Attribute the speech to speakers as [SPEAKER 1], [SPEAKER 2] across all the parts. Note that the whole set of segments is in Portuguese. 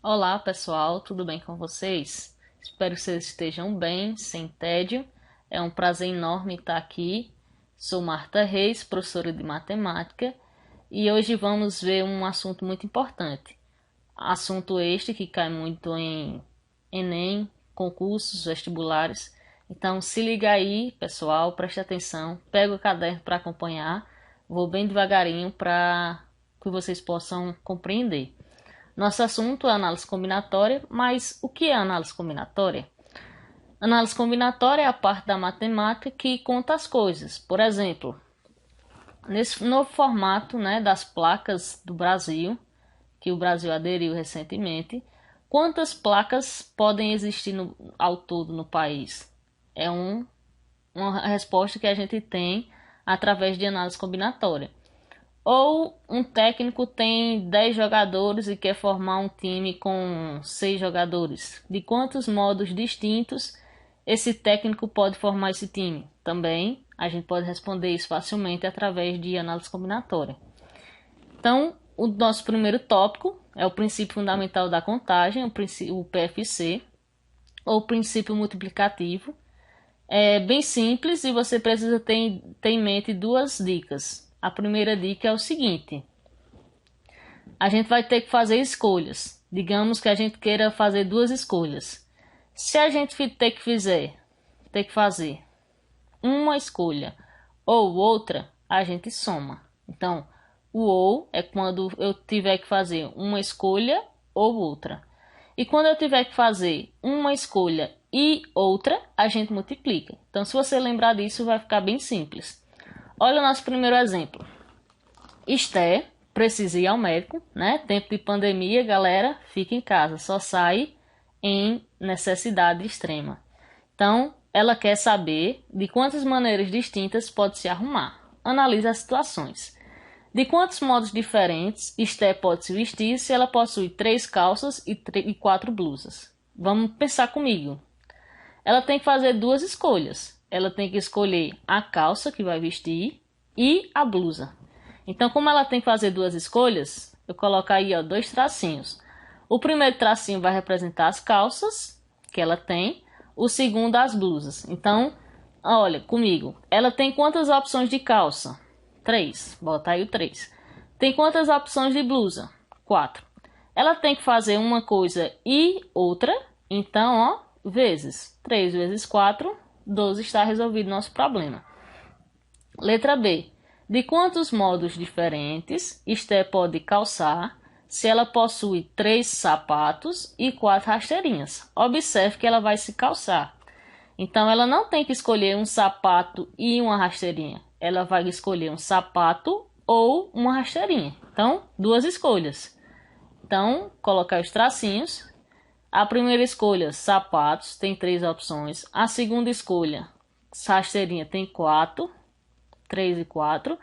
[SPEAKER 1] Olá pessoal, tudo bem com vocês? Espero que vocês estejam bem, sem tédio. É um prazer enorme estar aqui. Sou Marta Reis, professora de matemática, e hoje vamos ver um assunto muito importante. Assunto este que cai muito em Enem, concursos, vestibulares. Então se liga aí, pessoal, preste atenção, pega o caderno para acompanhar. Vou bem devagarinho para que vocês possam compreender. Nosso assunto é análise combinatória, mas o que é análise combinatória? Análise combinatória é a parte da matemática que conta as coisas. Por exemplo, nesse novo formato, das placas do Brasil, que o Brasil aderiu recentemente, quantas placas podem existir ao todo no país? É uma resposta que a gente tem através de análise combinatória. Ou um técnico tem 10 jogadores e quer formar um time com 6 jogadores. De quantos modos distintos esse técnico pode formar esse time? Também a gente pode responder isso facilmente através de análise combinatória. Então, o nosso primeiro tópico é o princípio fundamental da contagem, o PFC, ou princípio multiplicativo. É bem simples e você precisa ter em mente duas dicas. A primeira dica é o seguinte: a gente vai ter que fazer escolhas. Digamos que a gente queira fazer duas escolhas. Se a gente ter que fazer uma escolha ou outra, a gente soma. Então, o ou é quando eu tiver que fazer uma escolha ou outra. E quando eu tiver que fazer uma escolha e outra, a gente multiplica. Então, se você lembrar disso, vai ficar bem simples. Olha o nosso primeiro exemplo. Esther precisa ir ao médico, Tempo de pandemia, galera, fica em casa, só sai em necessidade extrema. Então, ela quer saber de quantas maneiras distintas pode se arrumar. Analise as situações. De quantos modos diferentes Esther pode se vestir se ela possui 3 calças e 4 blusas? Vamos pensar comigo. Ela tem que fazer duas escolhas. Ela tem que escolher a calça que vai vestir e a blusa. Então, como ela tem que fazer duas escolhas, eu coloco aí 2 tracinhos. O primeiro tracinho vai representar as calças que ela tem, o segundo as blusas. Então, olha comigo. Ela tem quantas opções de calça? 3. Bota aí o 3. Tem quantas opções de blusa? 4. Ela tem que fazer uma coisa e outra. Então, vezes 3 vezes 4, 12, está resolvido nosso problema. Letra B. De quantos modos diferentes Esther pode calçar se ela possui 3 sapatos e 4 rasteirinhas? Observe que ela vai se calçar. Então, ela não tem que escolher um sapato e uma rasteirinha. Ela vai escolher um sapato ou uma rasteirinha. Então, duas escolhas. Então, colocar os tracinhos. A primeira escolha, sapatos, tem 3 opções. A segunda escolha, rasteirinha, tem 4. 3 e 4.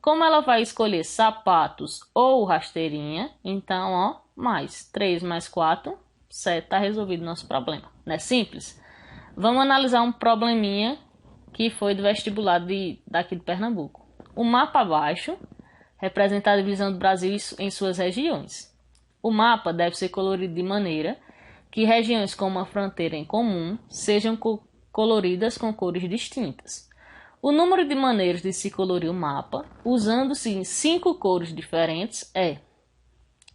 [SPEAKER 1] Como ela vai escolher sapatos ou rasteirinha, então, mais 3 mais 4, 7, tá resolvido o nosso problema. Não é simples? Vamos analisar um probleminha que foi do vestibular daqui de Pernambuco. O mapa abaixo representa a divisão do Brasil em suas regiões. O mapa deve ser colorido de maneira que regiões com uma fronteira em comum sejam coloridas com cores distintas. O número de maneiras de se colorir o mapa, usando-se 5 cores diferentes, é...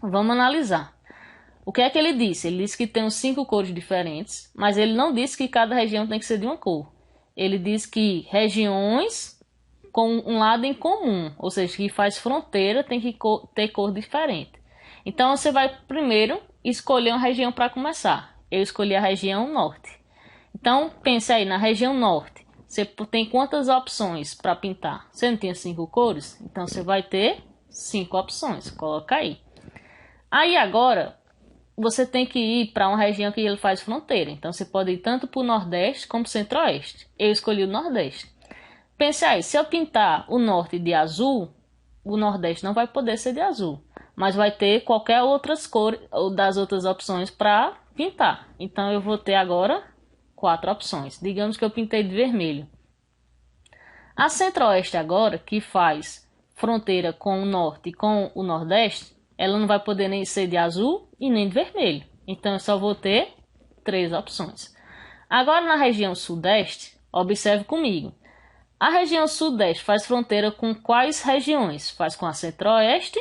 [SPEAKER 1] Vamos analisar. O que é que ele disse? Ele disse que tem 5 cores diferentes, mas ele não disse que cada região tem que ser de uma cor. Ele diz que regiões com um lado em comum, ou seja, que faz fronteira, tem que ter cor diferente. Então, você vai primeiro escolher uma região para começar. Eu escolhi a região norte. Então, pense aí, na região norte. Você tem quantas opções para pintar? Você não tinha 5 cores? Então, você vai ter 5 opções. Coloca aí. Aí, agora, você tem que ir para uma região que ele faz fronteira. Então, você pode ir tanto para o Nordeste como para o Centro-Oeste. Eu escolhi o Nordeste. Pense aí, se eu pintar o Norte de azul, o Nordeste não vai poder ser de azul. Mas vai ter qualquer outras cores ou das outras opções para pintar. Então, eu vou ter agora 4 opções. Digamos que eu pintei de vermelho. A Centro-Oeste agora, que faz fronteira com o Norte e com o Nordeste, ela não vai poder nem ser de azul e nem de vermelho. Então eu só vou ter 3 opções. Agora na região sudeste, observe comigo. A região sudeste faz fronteira com quais regiões? Faz com a centro-oeste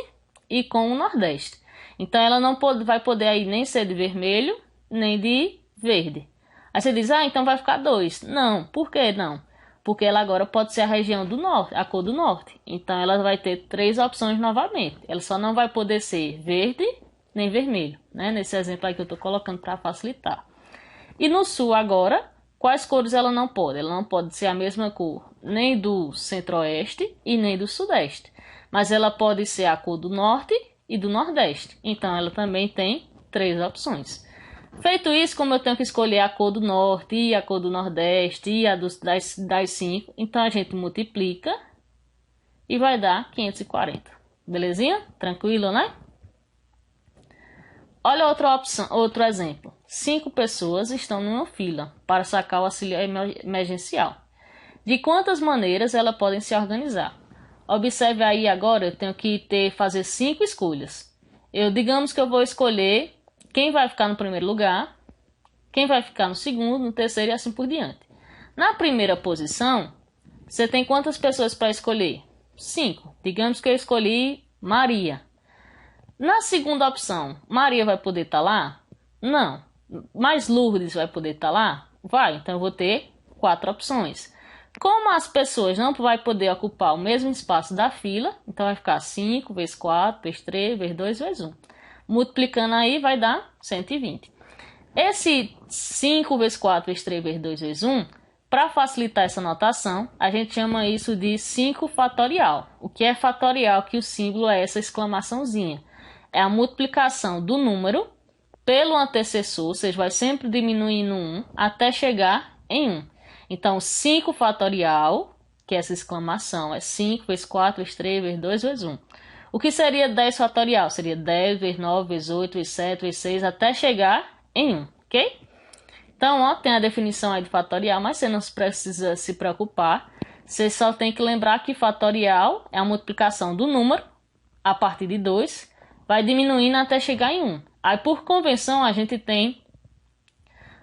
[SPEAKER 1] e com o nordeste. Então ela não vai poder aí nem ser de vermelho, nem de verde. Aí você diz, então vai ficar 2. Não, por que não? Porque ela agora pode ser a região do norte, a cor do norte. Então ela vai ter 3 opções novamente. Ela só não vai poder ser verde nem vermelho, né? Nesse exemplo aí que eu estou colocando para facilitar. E no sul agora, quais cores ela não pode? Ela não pode ser a mesma cor nem do centro-oeste e nem do sudeste. Mas ela pode ser a cor do norte e do nordeste. Então ela também tem 3 opções. Feito isso, como eu tenho que escolher a cor do norte e a cor do nordeste e a das 5, então a gente multiplica e vai dar 540. Belezinha? Tranquilo, né? Olha outra opção, outro exemplo. 5 pessoas estão numa fila para sacar o auxílio emergencial. De quantas maneiras elas podem se organizar? Observe aí agora, eu tenho que fazer 5 escolhas. Digamos que eu vou escolher quem vai ficar no primeiro lugar, quem vai ficar no segundo, no terceiro e assim por diante. Na primeira posição, você tem quantas pessoas para escolher? 5. Digamos que eu escolhi Maria. Na segunda opção, Maria vai poder estar lá? Não. Mas Lourdes vai poder estar lá? Vai. Então eu vou ter 4 opções. Como as pessoas não vão poder ocupar o mesmo espaço da fila, então vai ficar 5 vezes 4, vezes 3, vezes 2, vezes 1. Multiplicando aí vai dar 120. Esse 5 vezes 4 vezes 3 vezes 2 vezes 1, para facilitar essa notação, a gente chama isso de 5 fatorial. O que é fatorial? Que o símbolo é essa exclamaçãozinha. É a multiplicação do número pelo antecessor, ou seja, vai sempre diminuindo 1 até chegar em 1. Então, 5 fatorial, que é essa exclamação, é 5 vezes 4 vezes 3 vezes 2 vezes 1. O que seria 10 fatorial? Seria 10 vezes 9 vezes 8 vezes 7 vezes 6 até chegar em 1, ok? Então, tem a definição aí de fatorial, mas você não precisa se preocupar. Você só tem que lembrar que fatorial é a multiplicação do número a partir de 2, vai diminuindo até chegar em 1. Aí, por convenção, a gente tem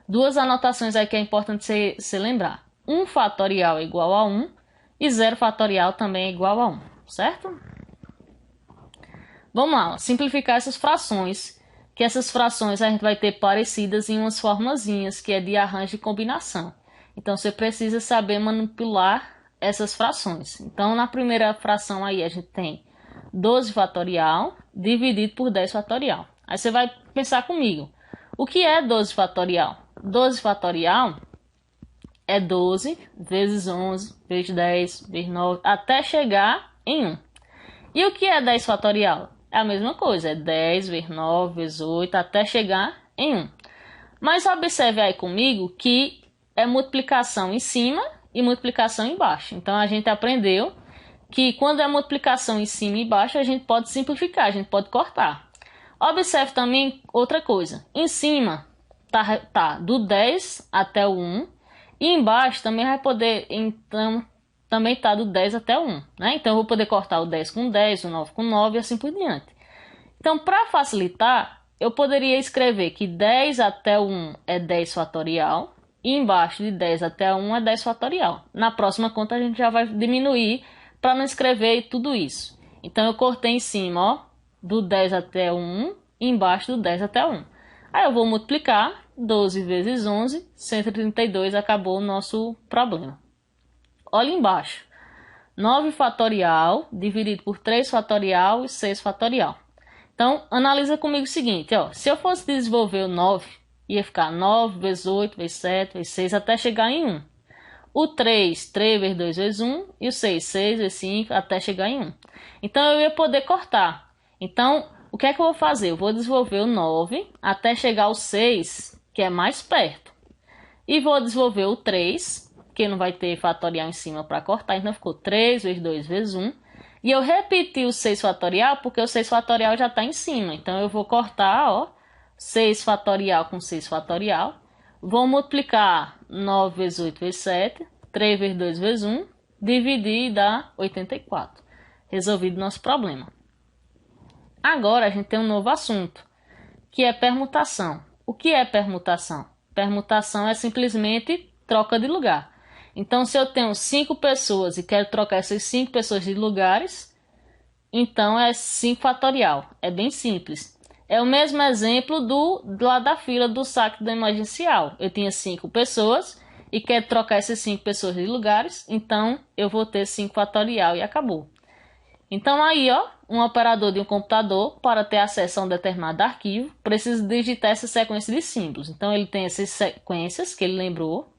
[SPEAKER 1] 2 anotações aí que é importante você lembrar. 1 fatorial é igual a 1 e 0 fatorial também é igual a 1, certo? Vamos lá, simplificar essas frações, que essas frações a gente vai ter parecidas em umas formulazinhas, que é de arranjo e combinação. Então, você precisa saber manipular essas frações. Então, na primeira fração aí, a gente tem 12 fatorial dividido por 10 fatorial. Aí você vai pensar comigo, o que é 12 fatorial? 12 fatorial é 12 vezes 11, vezes 10, vezes 9, até chegar em 1. E o que é 10 fatorial? É a mesma coisa, é 10 vezes 9, vezes 8, até chegar em 1. Mas observe aí comigo que é multiplicação em cima e multiplicação embaixo. Então, a gente aprendeu que quando é multiplicação em cima e embaixo, a gente pode simplificar, a gente pode cortar. Observe também outra coisa. Em cima tá do 10 até o 1. E embaixo também vai poder, então, também tá do 10 até o 1. Né? Então, eu vou poder cortar o 10 com 10, o 9 com 9 e assim por diante. Então, para facilitar, eu poderia escrever que 10 até o 1 é 10 fatorial. E embaixo de 10 até 1 é 10 fatorial. Na próxima conta, a gente já vai diminuir para não escrever tudo isso. Então, eu cortei em cima, ó, do 10 até o 1 e embaixo do 10 até o 1. Aí eu vou multiplicar 12 vezes 11, 132, acabou o nosso problema. Olha embaixo, 9 fatorial dividido por 3 fatorial e 6 fatorial. Então, analisa comigo o seguinte, ó, se eu fosse desenvolver o 9, ia ficar 9 vezes 8, vezes 7, vezes 6, até chegar em 1. O 3 vezes 2 vezes 1, e o 6 vezes 5, até chegar em 1. Então, eu ia poder cortar. Então, o que é que eu vou fazer? Eu vou desenvolver o 9 até chegar ao 6, que é mais perto. E vou desenvolver o 3, que não vai ter fatorial em cima para cortar, então ficou 3 vezes 2 vezes 1. E eu repeti o 6 fatorial, porque o 6 fatorial já está em cima. Então, eu vou cortar, ó, 6 fatorial com 6 fatorial. Vou multiplicar 9 vezes 8 vezes 7, 3 vezes 2 vezes 1, dividir e dá 84. Resolvido nosso problema. Agora a gente tem um novo assunto, que é permutação. O que é permutação? Permutação é simplesmente troca de lugar. Então, se eu tenho 5 pessoas e quero trocar essas 5 pessoas de lugares, então é 5 fatorial. É bem simples. É o mesmo exemplo lá da fila do saque do emergencial. Eu tinha 5 pessoas e quero trocar essas 5 pessoas de lugares, então eu vou ter 5 fatorial e acabou. Então aí, ó, um operador de um computador, para ter acesso a um determinado arquivo, precisa digitar essa sequência de símbolos. Então ele tem essas sequências que ele lembrou.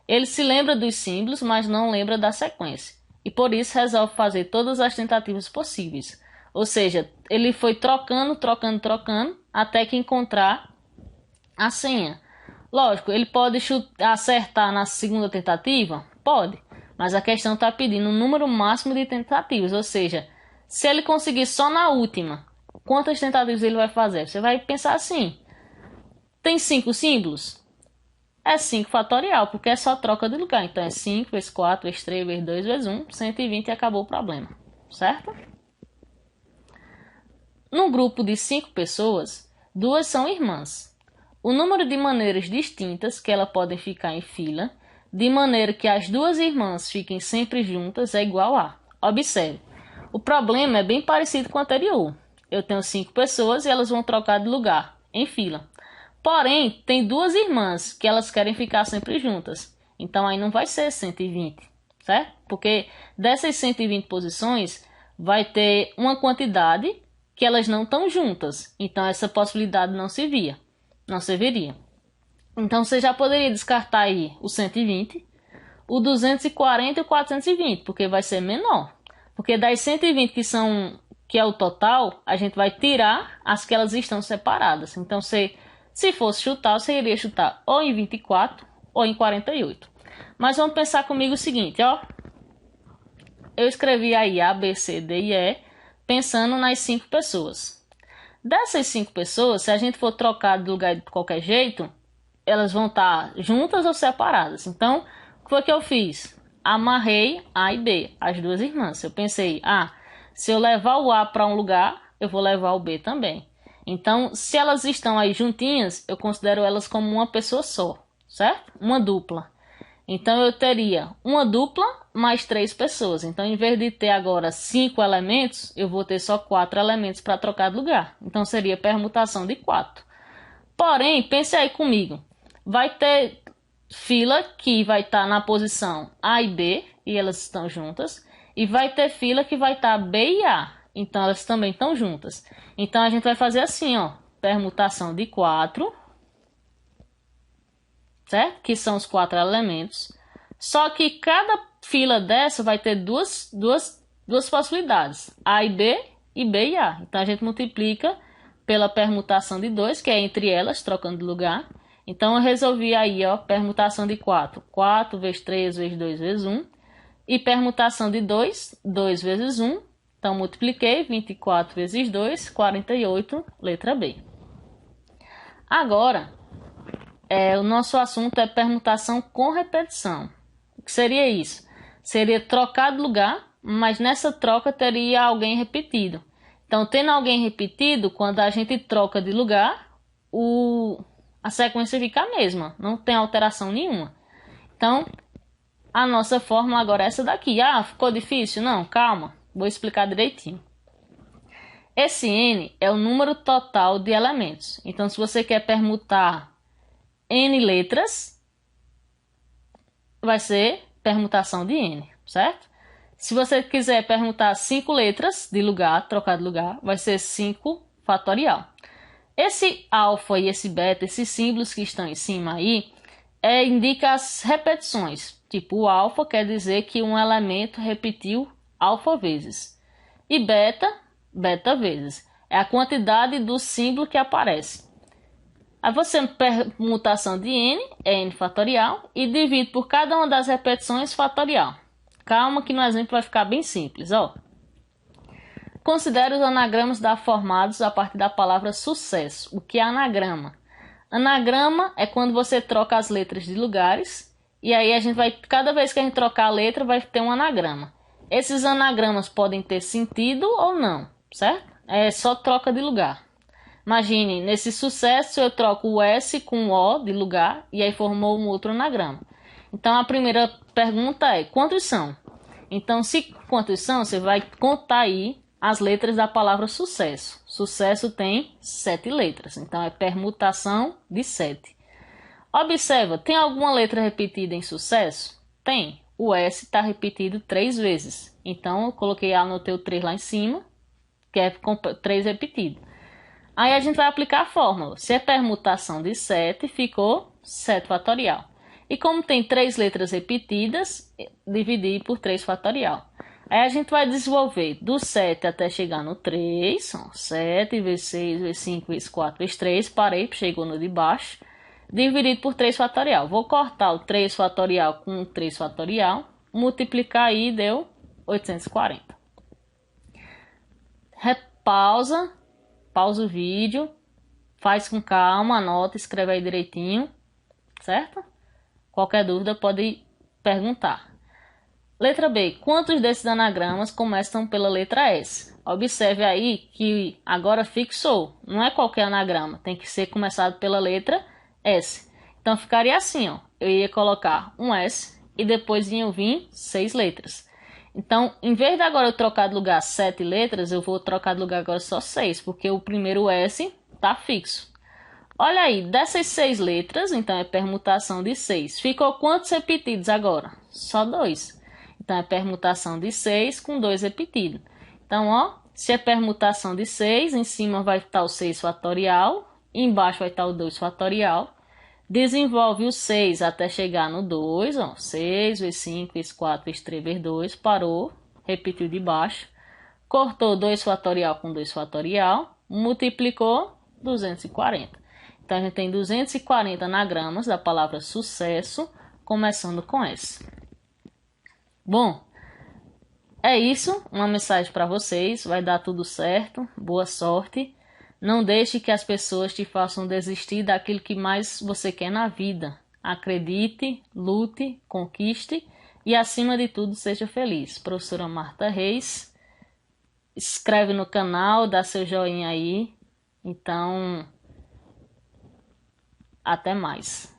[SPEAKER 1] Ele se lembra dos símbolos, mas não lembra da sequência. E por isso resolve fazer todas as tentativas possíveis. Ou seja, ele foi trocando, até que encontrar a senha. Lógico, ele pode acertar na segunda tentativa? Pode. Mas a questão está pedindo um número máximo de tentativas. Ou seja, se ele conseguir só na última, quantas tentativas ele vai fazer? Você vai pensar assim. Tem 5 símbolos? É 5 fatorial, porque é só troca de lugar. Então é 5 vezes 4 vezes 3 vezes 2 vezes 1, 120 e acabou o problema. Certo? Num grupo de 5 pessoas, 2 são irmãs. O número de maneiras distintas que elas podem ficar em fila, de maneira que as 2 irmãs fiquem sempre juntas, é igual a. Observe, o problema é bem parecido com o anterior. Eu tenho 5 pessoas e elas vão trocar de lugar, em fila. Porém, tem 2 irmãs que elas querem ficar sempre juntas. Então aí não vai ser 120, certo? Porque dessas 120 posições, vai ter uma quantidade que elas não estão juntas. Então essa possibilidade não se veria. Então você já poderia descartar aí o 120, o 240 e o 420, porque vai ser menor. Porque das 120 que é o total, a gente vai tirar as que elas estão separadas. Então se fosse chutar, você iria chutar ou em 24 ou em 48. Mas vamos pensar comigo o seguinte, ó. Eu escrevi aí A, B, C, D e E, pensando nas 5 pessoas. Dessas 5 pessoas, se a gente for trocar de lugar de qualquer jeito, elas vão estar juntas ou separadas. Então, o que foi que eu fiz? Amarrei A e B, as 2 irmãs. Eu pensei, se eu levar o A para um lugar, eu vou levar o B também. Então, se elas estão aí juntinhas, eu considero elas como uma pessoa só, certo? Uma dupla. Então, eu teria uma dupla mais 3 pessoas. Então, em vez de ter agora 5 elementos, eu vou ter só 4 elementos para trocar de lugar. Então, seria permutação de 4. Porém, pense aí comigo. Vai ter fila que vai estar na posição A e B, e elas estão juntas. E vai ter fila que vai estar B e A. Então, elas também estão juntas. Então, a gente vai fazer assim, ó. Permutação de 4. Certo? Que são os 4 elementos. Só que cada fila dessa vai ter duas possibilidades. A e B e A. Então, a gente multiplica pela permutação de 2, que é entre elas, trocando de lugar. Então, eu resolvi aí, ó, permutação de 4. 4 vezes 3 vezes 2 vezes 1. E permutação de 2, 2 vezes 1. Então, multipliquei 24 vezes 2, 48, letra B. Agora, o nosso assunto é permutação com repetição. O que seria isso? Seria trocar de lugar, mas nessa troca teria alguém repetido. Então, tendo alguém repetido, quando a gente troca de lugar, a sequência fica a mesma, não tem alteração nenhuma. Então, a nossa fórmula agora é essa daqui. Ficou difícil? Não, calma, vou explicar direitinho. Esse N é o número total de elementos. Então, se você quer permutar N letras, vai ser permutação de N, certo? Se você quiser permutar 5 letras de lugar, trocar de lugar, vai ser 5 fatorial. Esse alfa e esse beta, esses símbolos que estão em cima aí, indica as repetições. Tipo, o alfa quer dizer que um elemento repetiu alfa vezes. E beta, beta vezes. É a quantidade do símbolo que aparece. Aí você permutação de N, é N fatorial, e divide por cada uma das repetições fatorial. Calma que no exemplo vai ficar bem simples, ó. Considere os anagramas formados a partir da palavra sucesso. O que é anagrama? Anagrama é quando você troca as letras de lugares, e aí cada vez que a gente trocar a letra, vai ter um anagrama. Esses anagramas podem ter sentido ou não, certo? É só troca de lugar. Imagine, nesse sucesso eu troco o S com o O de lugar e aí formou um outro anagrama. Então a primeira pergunta é: quantos são? Então, se quantos são, você vai contar aí as letras da palavra sucesso. Sucesso tem 7 letras, então é permutação de 7. Observa, tem alguma letra repetida em sucesso? Tem. O S está repetido 3 vezes. Então, eu coloquei, anotei o 3 lá em cima, que é 3 repetido. Aí a gente vai aplicar a fórmula. Se é permutação de 7, ficou 7 fatorial. E como tem 3 letras repetidas, dividir por 3 fatorial. Aí a gente vai desenvolver do 7 até chegar no 3. São 7 vezes 6, vezes 5, vezes 4, vezes 3. Parei, chegou no de baixo. Dividido por 3 fatorial. Vou cortar o 3 fatorial com o 3 fatorial. Multiplicar aí, deu 840. Repausa. Pausa o vídeo, faz com calma, anota, escreve aí direitinho, certo? Qualquer dúvida pode perguntar. Letra B. Quantos desses anagramas começam pela letra S? Observe aí que agora fixou. Não é qualquer anagrama, tem que ser começado pela letra S. Então ficaria assim, ó. Eu ia colocar um S e depois iam vir 6 letras. Então, em vez de agora eu trocar de lugar 7 letras, eu vou trocar de lugar agora só 6, porque o primeiro S está fixo. Olha aí, dessas 6 letras, então é permutação de 6. Ficou quantos repetidos agora? Só 2. Então é permutação de 6 com 2 repetidos. Então, ó, se é permutação de 6, em cima vai estar o 6 fatorial, embaixo vai estar o 2 fatorial. Desenvolve o 6 até chegar no 2, ó, 6 vezes 5 vezes 4 vezes 3 vezes 2, parou, repetiu de baixo, cortou 2 fatorial com 2 fatorial, multiplicou 240. Então a gente tem 240 anagramas da palavra sucesso, começando com S. Bom, é isso, uma mensagem para vocês, vai dar tudo certo, boa sorte. Não deixe que as pessoas te façam desistir daquilo que mais você quer na vida. Acredite, lute, conquiste e, acima de tudo, seja feliz. Professora Marta Reis, inscreve no canal, dá seu joinha aí. Então, até mais.